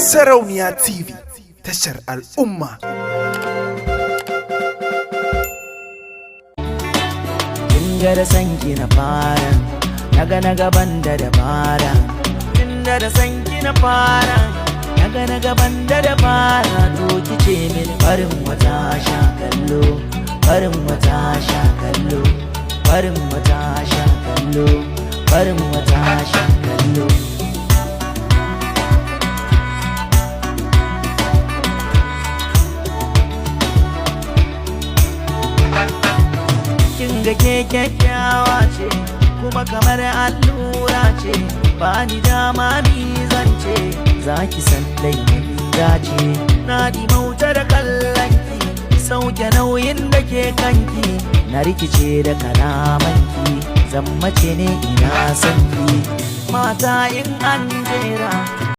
Sarauniya TV, tashar al'umma. Kinga da sanki na fara, na gaban da dabara. Kinga da sanki na fara, na gaban da dabara. To kice min farin wata sha kallo, farin wata sha kallo, farin wata sha kallo, farin wata sha kallo. Kinga ke kyakkyawa ce, kuma kamar allura ce, ba ni dama ni zance, za ki san laifin dace. Na dimauta da kallonki, sauke nauyin da ke kanki, na rikice da kalamanki, zan mace ne ina sanki. Mata in an jera